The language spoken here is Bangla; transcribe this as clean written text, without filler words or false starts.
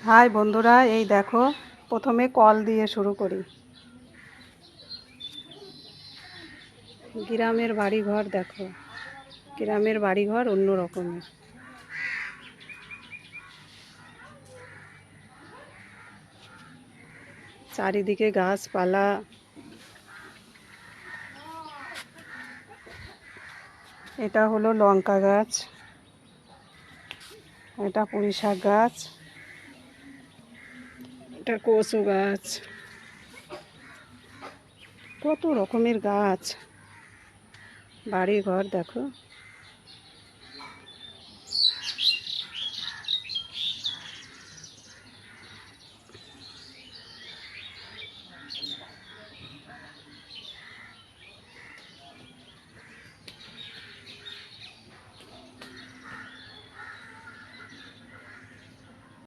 হাই বন্ধুরা, এই দেখো প্রথমে কল দিয়ে শুরু করি। গ্রামের বাড়িঘর দেখো, গ্রামের বাড়িঘর অন্য রকমের। চারিদিকে গাছপালা। এটা হলো লঙ্কা গাছ, এটা পুঁই শাক গাছ, এটা কচু গাছ, কত রকমের গাছ। বাড়িঘর দেখো।